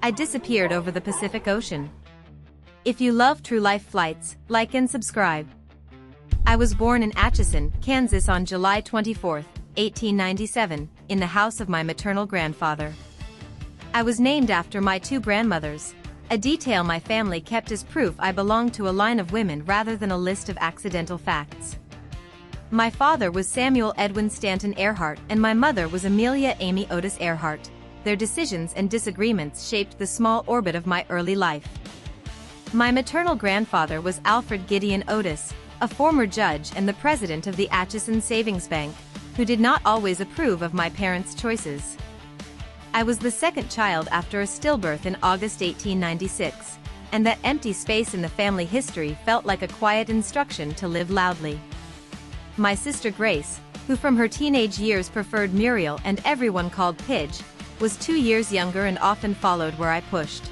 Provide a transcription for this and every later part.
I disappeared over the Pacific Ocean. If you love true life flights, like and subscribe. I was born in Atchison, Kansas on July 24, 1897, in the house of my maternal grandfather. I was named after my two grandmothers, a detail my family kept as proof I belonged to a line of women rather than a list of accidental facts. My father was Samuel Edwin Stanton Earhart and my mother was Amelia Amy Otis Earhart. Their decisions and disagreements shaped the small orbit of my early life. My maternal grandfather was Alfred Gideon Otis, a former judge and the president of the Atchison Savings Bank, who did not always approve of my parents' choices. I was the second child after a stillbirth in August 1896, and that empty space in the family history felt like a quiet instruction to live loudly. My sister Grace, who from her teenage years preferred Muriel and everyone called Pidge, was 2 years younger and often followed where I pushed.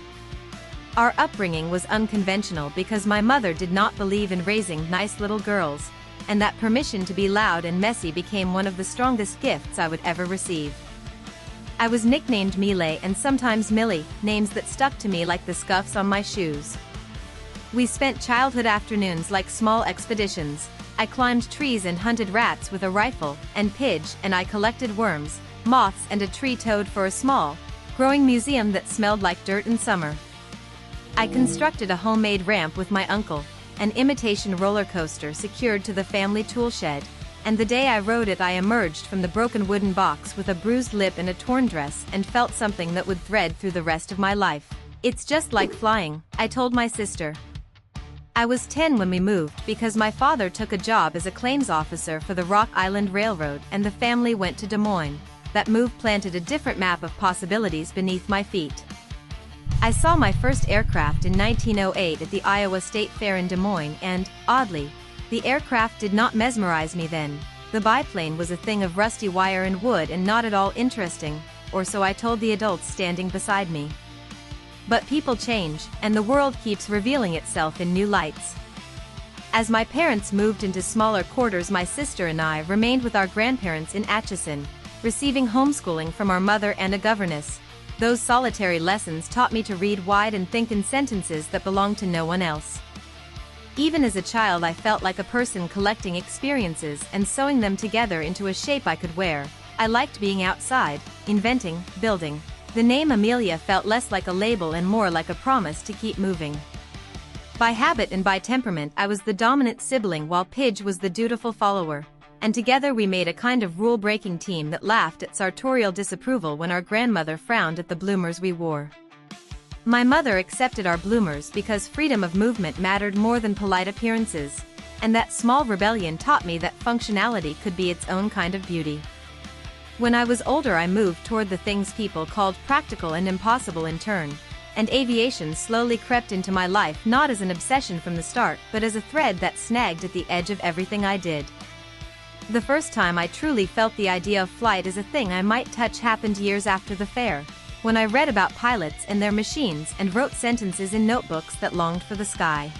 Our upbringing was unconventional because my mother did not believe in raising nice little girls, and that permission to be loud and messy became one of the strongest gifts I would ever receive. I was nicknamed Mile and sometimes Millie, names that stuck to me like the scuffs on my shoes. We spent childhood afternoons like small expeditions. I climbed trees and hunted rats with a rifle, and Pidge and I collected worms, moths and a tree toad for a small, growing museum that smelled like dirt in summer. I constructed a homemade ramp with my uncle, an imitation roller coaster secured to the family tool shed, and the day I rode it I emerged from the broken wooden box with a bruised lip and a torn dress and felt something that would thread through the rest of my life. It's just like flying, I told my sister. I was 10 when we moved because my father took a job as a claims officer for the Rock Island Railroad and the family went to Des Moines. That move planted a different map of possibilities beneath my feet. I saw my first aircraft in 1908 at the Iowa State Fair in Des Moines and, oddly, the aircraft did not mesmerize me then. The biplane was a thing of rusty wire and wood and not at all interesting, or so I told the adults standing beside me. But people change, and the world keeps revealing itself in new lights. As my parents moved into smaller quarters, my sister and I remained with our grandparents in Atchison, receiving homeschooling from our mother and a governess. Those solitary lessons taught me to read wide and think in sentences that belonged to no one else. Even as a child I felt like a person collecting experiences and sewing them together into a shape I could wear. I liked being outside, inventing, building. The name Amelia felt less like a label and more like a promise to keep moving. By habit and by temperament I was the dominant sibling while Pidge was the dutiful follower, and together we made a kind of rule-breaking team that laughed at sartorial disapproval when our grandmother frowned at the bloomers we wore. My mother accepted our bloomers because freedom of movement mattered more than polite appearances, and that small rebellion taught me that functionality could be its own kind of beauty. When I was older I moved toward the things people called practical and impossible in turn, and aviation slowly crept into my life not as an obsession from the start but as a thread that snagged at the edge of everything I did. The first time I truly felt the idea of flight as a thing I might touch happened years after the fair, when I read about pilots and their machines and wrote sentences in notebooks that longed for the sky.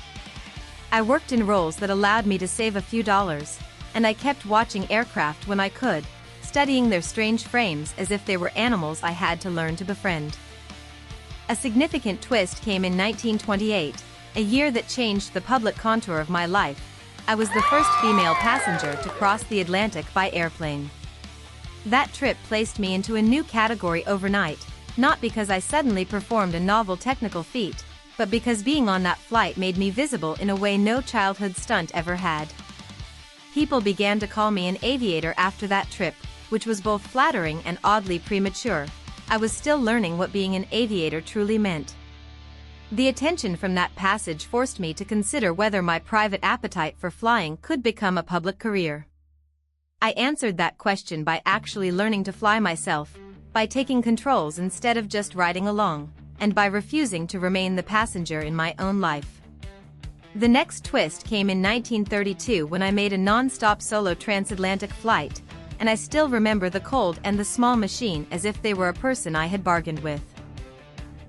I worked in roles that allowed me to save a few dollars, and I kept watching aircraft when I could, studying their strange frames as if they were animals I had to learn to befriend. A significant twist came in 1928, a year that changed the public contour of my life. I was the first female passenger to cross the Atlantic by airplane. That trip placed me into a new category overnight, not because I suddenly performed a novel technical feat, but because being on that flight made me visible in a way no childhood stunt ever had. People began to call me an aviator after that trip, which was both flattering and oddly premature. I was still learning what being an aviator truly meant. The attention from that passage forced me to consider whether my private appetite for flying could become a public career. I answered that question by actually learning to fly myself, by taking controls instead of just riding along, and by refusing to remain the passenger in my own life. The next twist came in 1932 when I made a nonstop solo transatlantic flight, and I still remember the cold and the small machine as if they were a person I had bargained with.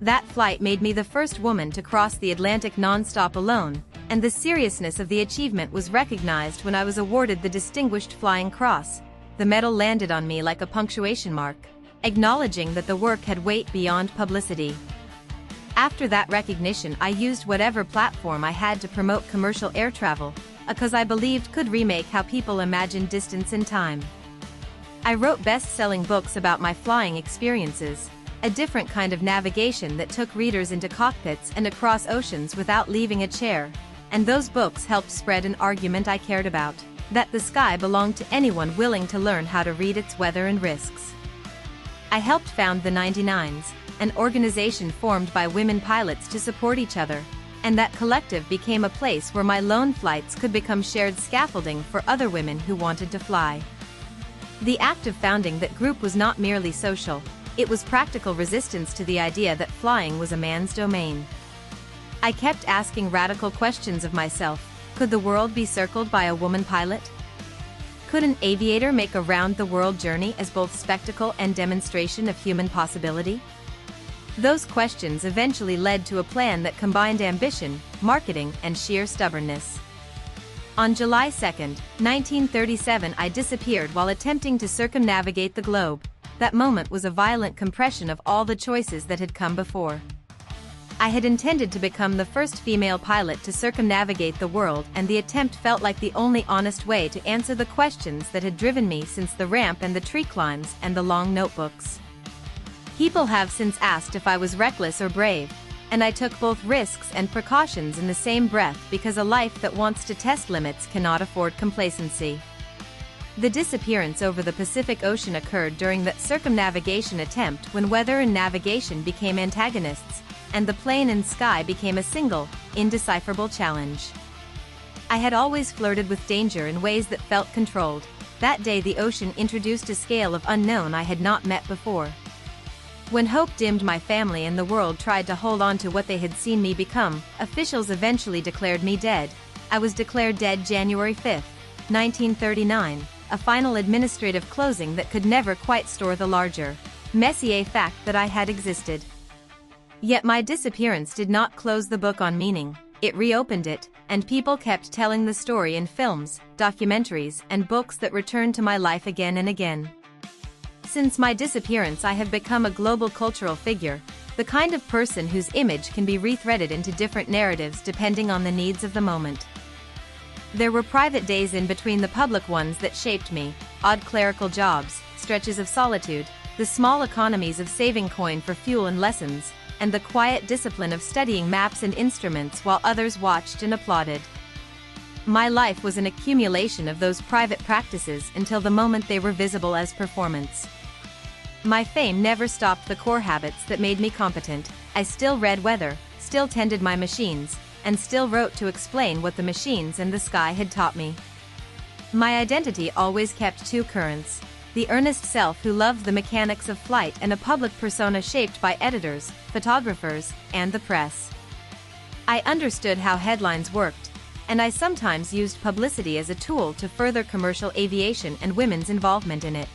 That flight made me the first woman to cross the Atlantic nonstop alone, and the seriousness of the achievement was recognized when I was awarded the Distinguished Flying Cross. The medal landed on me like a punctuation mark, acknowledging that the work had weight beyond publicity. After that recognition, I used whatever platform I had to promote commercial air travel, because I believed could remake how people imagine distance and time. I wrote best-selling books about my flying experiences, a different kind of navigation that took readers into cockpits and across oceans without leaving a chair, and those books helped spread an argument I cared about, that the sky belonged to anyone willing to learn how to read its weather and risks. I helped found the 99s, an organization formed by women pilots to support each other, and that collective became a place where my lone flights could become shared scaffolding for other women who wanted to fly. The act of founding that group was not merely social, it was practical resistance to the idea that flying was a man's domain. I kept asking radical questions of myself. Could the world be circled by a woman pilot? Could an aviator make a round-the-world journey as both spectacle and demonstration of human possibility? Those questions eventually led to a plan that combined ambition, marketing, and sheer stubbornness. On July 2, 1937, I disappeared while attempting to circumnavigate the globe. That moment was a violent compression of all the choices that had come before. I had intended to become the first female pilot to circumnavigate the world, and the attempt felt like the only honest way to answer the questions that had driven me since the ramp and the tree climbs and the long notebooks. People have since asked if I was reckless or brave, and I took both risks and precautions in the same breath because a life that wants to test limits cannot afford complacency. The disappearance over the Pacific Ocean occurred during that circumnavigation attempt when weather and navigation became antagonists, and the plane and sky became a single, indecipherable challenge. I had always flirted with danger in ways that felt controlled. That day the ocean introduced a scale of unknown I had not met before. When hope dimmed, my family and the world tried to hold on to what they had seen me become, officials eventually declared me dead. I was declared dead January 5, 1939, a final administrative closing that could never quite store the larger, messier fact that I had existed. Yet my disappearance did not close the book on meaning, it reopened it, and people kept telling the story in films, documentaries, and books that returned to my life again and again. Since my disappearance, I have become a global cultural figure, the kind of person whose image can be rethreaded into different narratives depending on the needs of the moment. There were private days in between the public ones that shaped me, odd clerical jobs, stretches of solitude, the small economies of saving coin for fuel and lessons, and the quiet discipline of studying maps and instruments while others watched and applauded. My life was an accumulation of those private practices until the moment they were visible as performance. My fame never stopped the core habits that made me competent. I still read weather, still tended my machines, and still wrote to explain what the machines and the sky had taught me. My identity always kept two currents: the earnest self who loved the mechanics of flight, and a public persona shaped by editors, photographers, and the press. I understood how headlines worked, and I sometimes used publicity as a tool to further commercial aviation and women's involvement in it.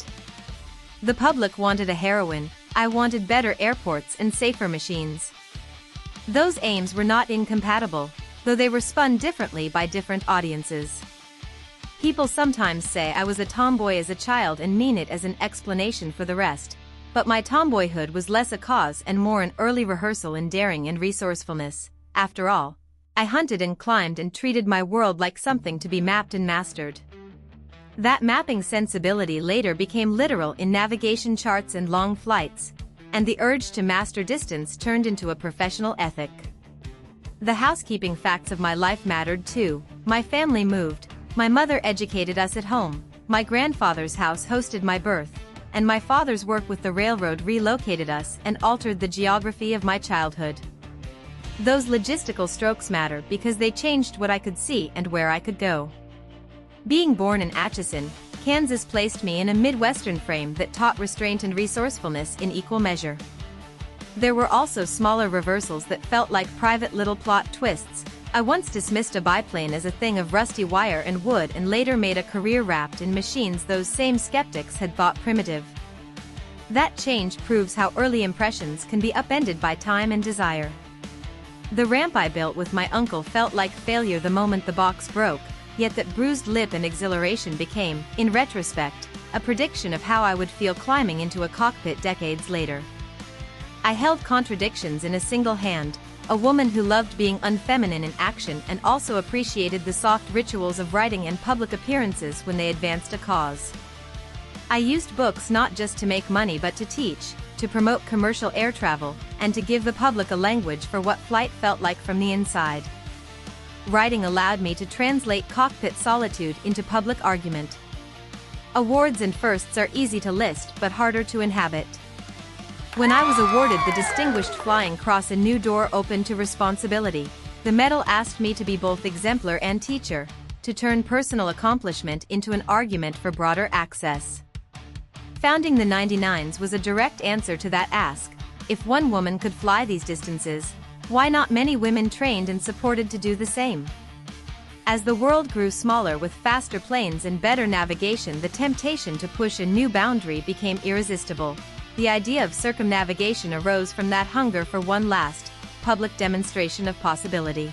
The public wanted a heroine, I wanted better airports and safer machines. Those aims were not incompatible, though they were spun differently by different audiences. People sometimes say I was a tomboy as a child and mean it as an explanation for the rest, but my tomboyhood was less a cause and more an early rehearsal in daring and resourcefulness. After all, I hunted and climbed and treated my world like something to be mapped and mastered. That mapping sensibility later became literal in navigation charts and long flights, and the urge to master distance turned into a professional ethic. The housekeeping facts of my life mattered too. My family moved, my mother educated us at home, my grandfather's house hosted my birth, and my father's work with the railroad relocated us and altered the geography of my childhood. Those logistical strokes matter because they changed what I could see and where I could go. Being born in Atchison, Kansas placed me in a Midwestern frame that taught restraint and resourcefulness in equal measure. There were also smaller reversals that felt like private little plot twists. I once dismissed a biplane as a thing of rusty wire and wood and later made a career wrapped in machines those same skeptics had thought primitive. That change proves how early impressions can be upended by time and desire. The ramp I built with my uncle felt like failure the moment the box broke, yet that bruised lip and exhilaration became, in retrospect, a prediction of how I would feel climbing into a cockpit decades later. I held contradictions in a single hand, a woman who loved being unfeminine in action and also appreciated the soft rituals of writing and public appearances when they advanced a cause. I used books not just to make money but to teach, to promote commercial air travel, and to give the public a language for what flight felt like from the inside. Writing allowed me to translate cockpit solitude into public argument. Awards and firsts are easy to list but harder to inhabit. When I was awarded the Distinguished Flying Cross, a new door opened to responsibility. The medal asked me to be both exemplar and teacher, to turn personal accomplishment into an argument for broader access. Founding the 99s was a direct answer to that ask. If one woman could fly these distances, why not many women trained and supported to do the same? As the world grew smaller with faster planes and better navigation, the temptation to push a new boundary became irresistible. The idea of circumnavigation arose from that hunger for one last, public demonstration of possibility.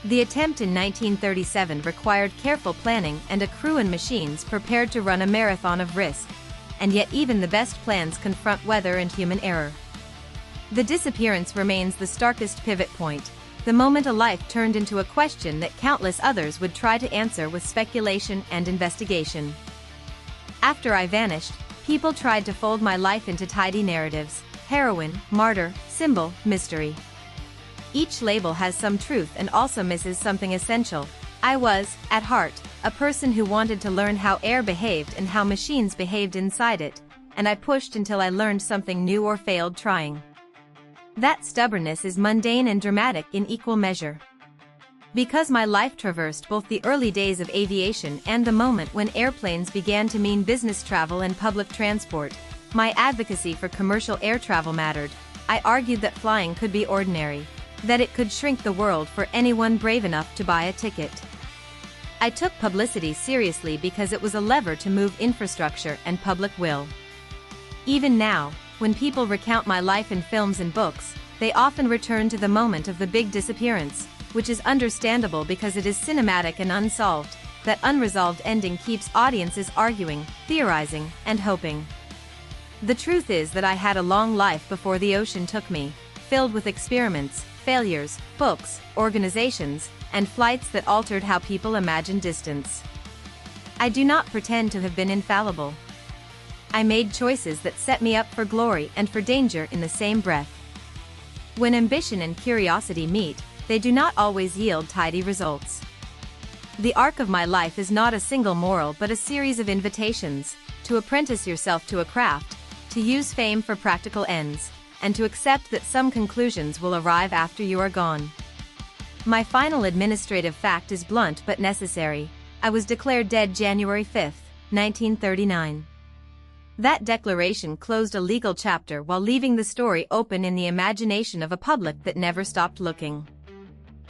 The attempt in 1937 required careful planning and a crew and machines prepared to run a marathon of risk. And yet even the best plans confront weather and human error. The disappearance remains the starkest pivot point, the moment a life turned into a question that countless others would try to answer with speculation and investigation. After I vanished, people tried to fold my life into tidy narratives: heroine, martyr, symbol, mystery. Each label has some truth and also misses something essential. I was, at heart, a person who wanted to learn how air behaved and how machines behaved inside it, and I pushed until I learned something new or failed trying. That stubbornness is mundane and dramatic in equal measure. Because my life traversed both the early days of aviation and the moment when airplanes began to mean business travel and public transport, my advocacy for commercial air travel mattered. I argued that flying could be ordinary, that it could shrink the world for anyone brave enough to buy a ticket. I took publicity seriously because it was a lever to move infrastructure and public will. Even now, when people recount my life in films and books, they often return to the moment of the big disappearance, which is understandable because it is cinematic and unsolved. That unresolved ending keeps audiences arguing, theorizing, and hoping. The truth is that I had a long life before the ocean took me, filled with experiments, failures, books, organizations, and flights that altered how people imagine distance. I do not pretend to have been infallible. I made choices that set me up for glory and for danger in the same breath. When ambition and curiosity meet, they do not always yield tidy results. The arc of my life is not a single moral but a series of invitations: to apprentice yourself to a craft, to use fame for practical ends, and to accept that some conclusions will arrive after you are gone. My final administrative fact is blunt but necessary. I was declared dead January 5, 1939. That declaration closed a legal chapter while leaving the story open in the imagination of a public that never stopped looking.